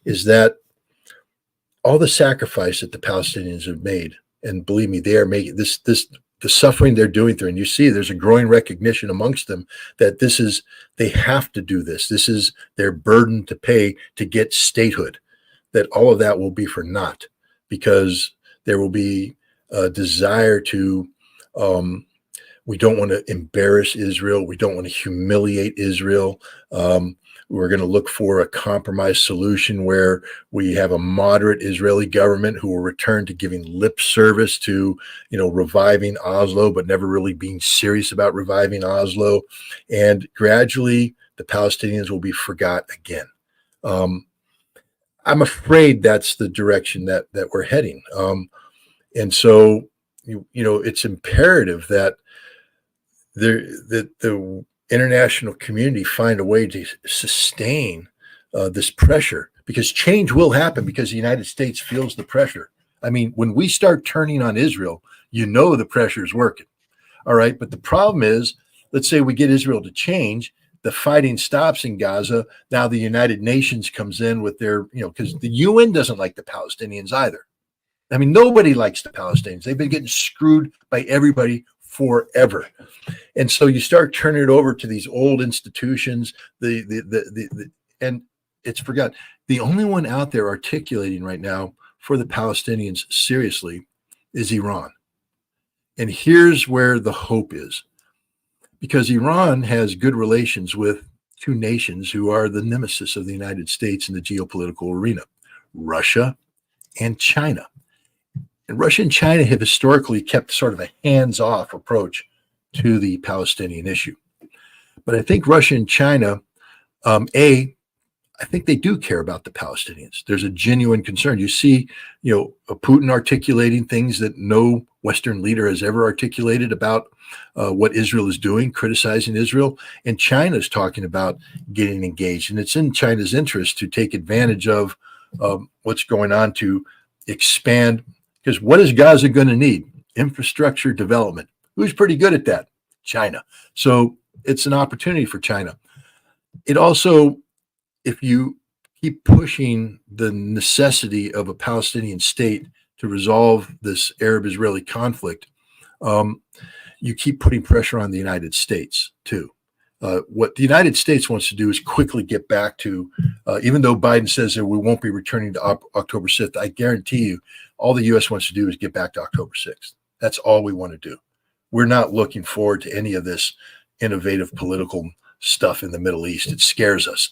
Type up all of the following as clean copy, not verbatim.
is that all the sacrifice that the Palestinians have made, and believe me, they are making the suffering they're doing through, and you see there's a growing recognition amongst them that they have to do this. This is their burden to pay to get statehood, that all of that will be for naught, because there will be a desire to, we don't want to embarrass Israel. We don't want to humiliate Israel. We're going to look for a compromise solution where we have a moderate Israeli government who will return to giving lip service to, reviving Oslo, but never really being serious about reviving Oslo. And gradually, the Palestinians will be forgot again. I'm afraid that's the direction that we're heading. And so, it's imperative that the international community find a way to sustain this pressure, because change will happen, because the United States feels the pressure. I mean, when we start turning on Israel, the pressure is working. All right. But the problem is, let's say we get Israel to change, the fighting stops in Gaza. Now the United Nations comes in with their, because the UN doesn't like the Palestinians either. I mean, nobody likes the Palestinians. They've been getting screwed by everybody forever. And so you start turning it over to these old institutions, and it's forgotten. The only one out there articulating right now for the Palestinians seriously is Iran. And here's where the hope is, because Iran has good relations with two nations who are the nemesis of the United States in the geopolitical arena, Russia and China. And Russia and China have historically kept sort of a hands-off approach to the Palestinian issue. But I think Russia and China, I think they do care about the Palestinians. There's a genuine concern. You see, Putin articulating things that no Western leader has ever articulated about what Israel is doing, criticizing Israel. And China's talking about getting engaged. And it's in China's interest to take advantage of what's going on to expand. Because what is Gaza going to need? Infrastructure development. Who's pretty good at that? China. So it's an opportunity for China. It also, if you keep pushing the necessity of a Palestinian state to resolve this Arab-Israeli conflict, you keep putting pressure on the United States too. What the United States wants to do is quickly get back to, even though Biden says that we won't be returning to October 6th, I guarantee you all the U.S. wants to do is get back to October 6th. That's all we want to do. We're not looking forward to any of this innovative political stuff in the Middle East. It scares us.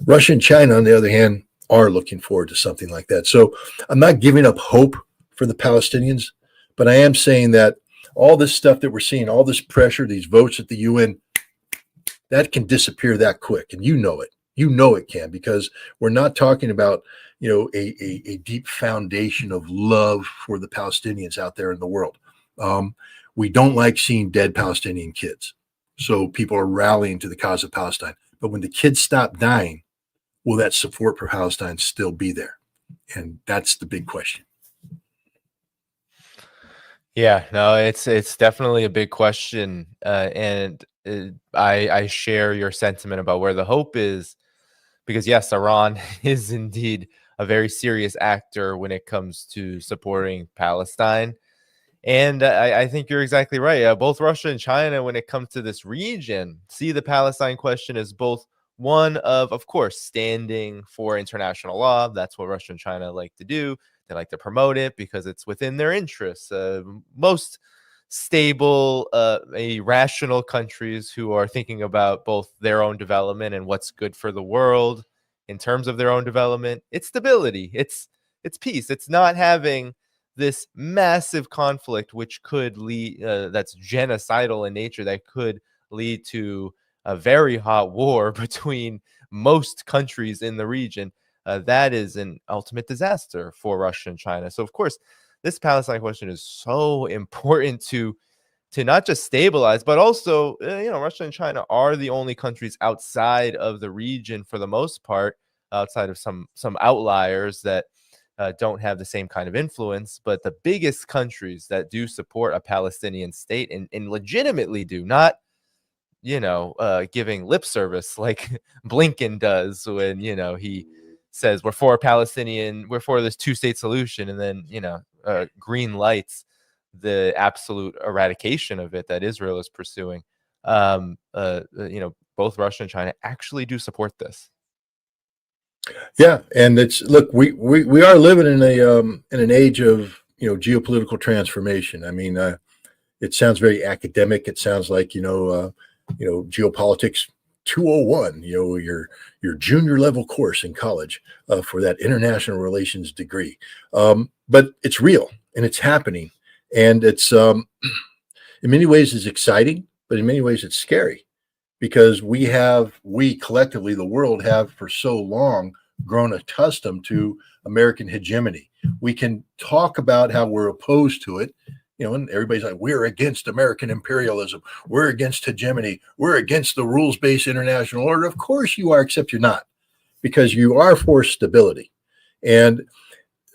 Russia and China, on the other hand, are looking forward to something like that. So I'm not giving up hope for the Palestinians, but I am saying that all this stuff that we're seeing, all this pressure, these votes at the UN, that can disappear that quick. And you know it. You know it can, because we're not talking about, a deep foundation of love for the Palestinians out there in the world. We don't like seeing dead Palestinian kids. So people are rallying to the cause of Palestine. But when the kids stop dying, will that support for Palestine still be there? And that's the big question. Yeah, no, it's definitely a big question. And I share your sentiment about where the hope is, because yes, Iran is indeed a very serious actor when it comes to supporting Palestine. And I think you're exactly right. Both Russia and China, when it comes to this region, see the Palestine question as both one of course, standing for international law. That's what Russia and China like to do. They like to promote it because it's within their interests. Most stable, rational countries who are thinking about both their own development and what's good for the world in terms of their own development. It's stability. It's peace. It's not having this massive conflict, which could lead, that's genocidal in nature, that could lead to a very hot war between most countries in the region. That is an ultimate disaster for Russia and China. So, of course, this Palestine question is so important to not just stabilize, but also, Russia and China are the only countries outside of the region, for the most part, outside of some outliers that don't have the same kind of influence. But the biggest countries that do support a Palestinian state and legitimately do, not giving lip service like Blinken does when he says we're for Palestinian, we're for this two-state solution, and then green lights the absolute eradication of it that Israel is pursuing. Both Russia and China actually do support this. Yeah, and look, we are living in an age of geopolitical transformation. I mean, it sounds very academic. It sounds like geopolitics 201. Your junior level course in college for that international relations degree. But it's real and it's happening, and it's in many ways it's exciting, but in many ways it's scary, because we collectively, the world, have for so long grown accustomed to American hegemony. We can talk about how we're opposed to it, and everybody's like, we're against American imperialism, we're against hegemony, we're against the rules-based international order. Of course you are, except you're not, because you are for stability. And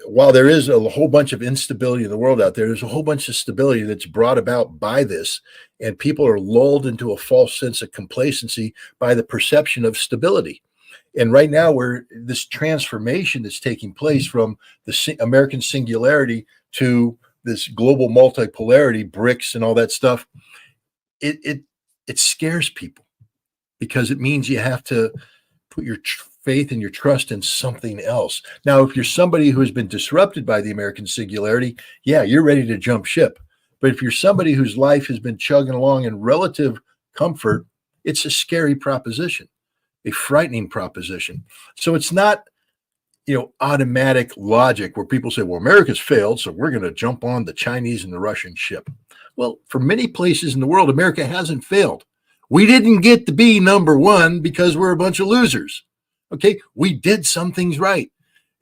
while there is a whole bunch of instability in the world out there, there's a whole bunch of stability that's brought about by this. And people are lulled into a false sense of complacency by the perception of stability. And right now, this transformation that's taking place from the American singularity to this global multipolarity, BRICS and all that stuff, it scares people, because it means you have to put your faith and your trust in something else. Now, if you're somebody who has been disrupted by the American singularity, yeah, you're ready to jump ship. But if you're somebody whose life has been chugging along in relative comfort, it's a scary proposition, a frightening proposition. So it's not, automatic logic where people say, well, America's failed, so we're going to jump on the Chinese and the Russian ship. Well, for many places in the world, America hasn't failed. We didn't get to be number one because we're a bunch of losers. Okay, we did some things right,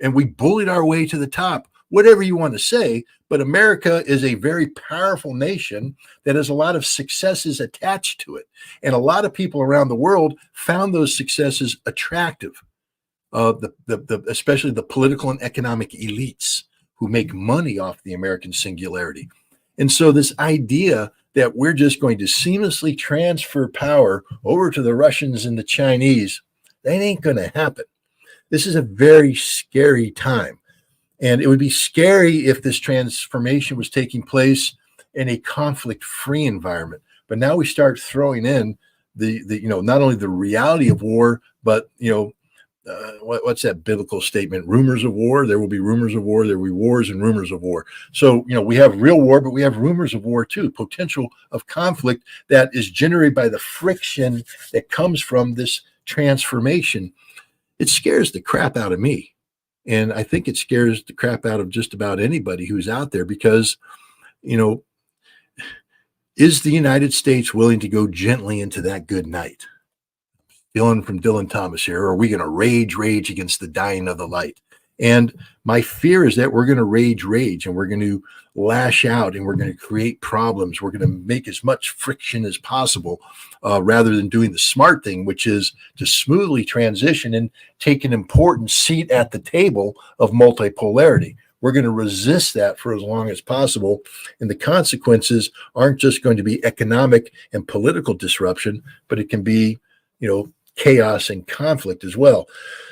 and we bullied our way to the top, whatever you want to say. But America is a very powerful nation that has a lot of successes attached to it. And a lot of people around the world found those successes attractive, especially the political and economic elites who make money off the American singularity. And so this idea that we're just going to seamlessly transfer power over to the Russians and the Chinese, that ain't going to happen. This is a very scary time. And it would be scary if this transformation was taking place in a conflict-free environment. But now we start throwing in the not only the reality of war, but what's that biblical statement? Rumors of war. There will be rumors of war. There will be wars and rumors of war. So we have real war, but we have rumors of war too. Potential of conflict that is generated by the friction that comes from this transformation. It scares the crap out of me. And I think it scares the crap out of just about anybody who's out there, because, is the United States willing to go gently into that good night? Dylan from Dylan Thomas here. Or are we going to rage against the dying of the light? And my fear is that we're going to rage, and we're going to lash out, and we're going to create problems. We're going to make as much friction as possible, rather than doing the smart thing, which is to smoothly transition and take an important seat at the table of multipolarity. We're going to resist that for as long as possible. And the consequences aren't just going to be economic and political disruption, but it can be, chaos and conflict as well.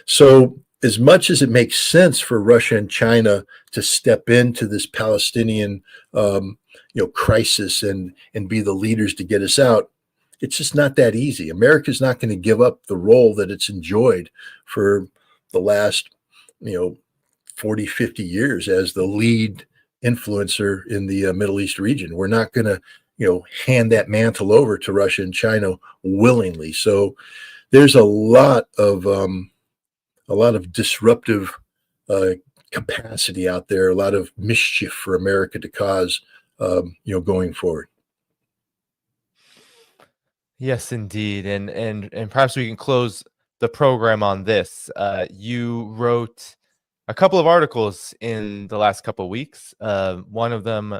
So as much as it makes sense for Russia and China to step into this Palestinian, crisis and be the leaders to get us out, it's just not that easy. America's not going to give up the role that it's enjoyed for the last, 40, 50 years as the lead influencer in the Middle East region. We're not going to, hand that mantle over to Russia and China willingly. So there's a lot of disruptive capacity out there, a lot of mischief for America to cause, going forward. Yes, indeed, and perhaps we can close the program on this. You wrote a couple of articles in the last couple of weeks. One of them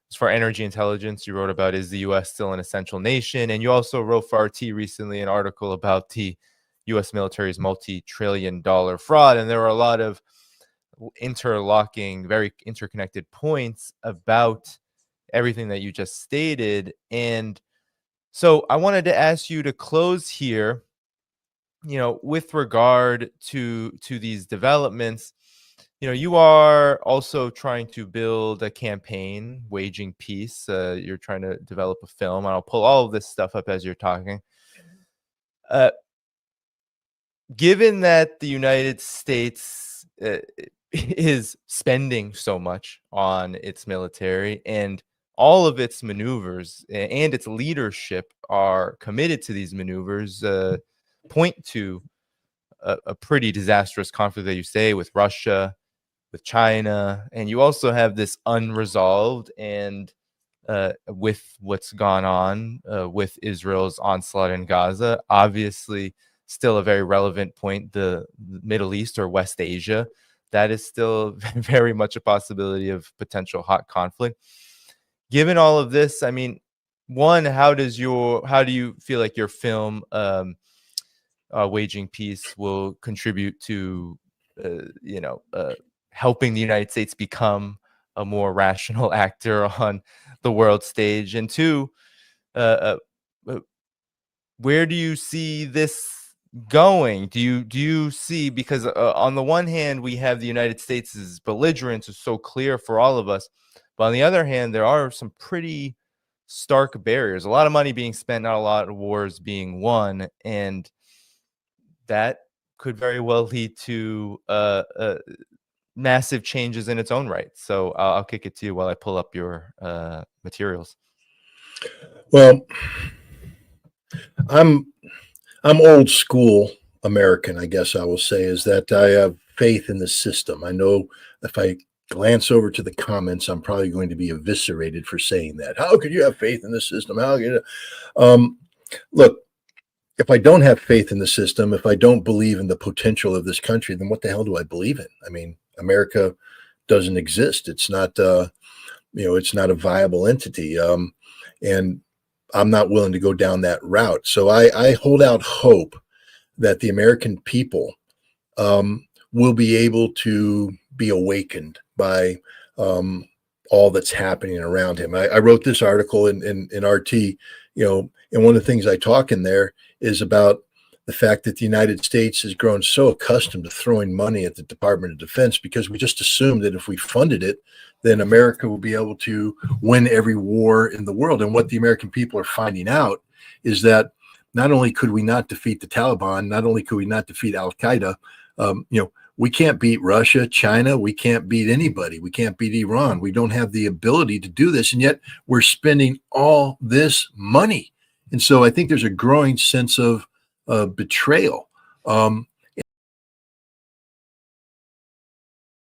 is for Energy Intelligence. You wrote about, is the U.S. still an essential nation? And you also wrote for RT recently an article about the U.S. military's multi-trillion-dollar fraud. And there were a lot of interlocking, very interconnected points about everything that you just stated. And so I wanted to ask you to close here with regard to these developments, you are also trying to build a campaign, waging peace. You're trying to develop a film. And I'll pull all of this stuff up as you're talking. Given that the United States is spending so much on its military, and all of its maneuvers and its leadership are committed to these maneuvers, point to a pretty disastrous conflict that you say with Russia, with China, and you also have this unresolved and with what's gone on with Israel's onslaught in Gaza. Obviously, still a very relevant point. The Middle East or West Asia, that is still very much a possibility of potential hot conflict. Given all of this, I mean, one, how do you feel like your film, Waging Peace, will contribute to, helping the United States become a more rational actor on the world stage? And two, uh, uh, where do you see this going? Do you see, because on the one hand we have the United States' belligerence is so clear for all of us, but on the other hand there are some pretty stark barriers. A lot of money being spent, not a lot of wars being won, and that could very well lead to massive changes in its own right. So I'll kick it to you while I pull up your materials. Well, I'm old school American, I guess I will say, is that I have faith in the system. I know if I glance over to the comments, I'm probably going to be eviscerated for saying that. How could you have faith in the system? How could you? Look, if I don't have faith in the system, if I don't believe in the potential of this country, then what the hell do I believe in? I mean, America doesn't exist. It's not, it's not a viable entity. And I'm not willing to go down that route. So I hold out hope that the American people will be able to be awakened by all that's happening around him. I wrote this article in RT, and one of the things I talk in there is about the fact that the United States has grown so accustomed to throwing money at the Department of Defense because we just assumed that if we funded it, then America will be able to win every war in the world. And what the American people are finding out is that not only could we not defeat the Taliban, not only could we not defeat Al-Qaeda, we can't beat Russia, China. We can't beat anybody. We can't beat Iran. We don't have the ability to do this. And yet we're spending all this money. And so I think there's a growing sense of betrayal.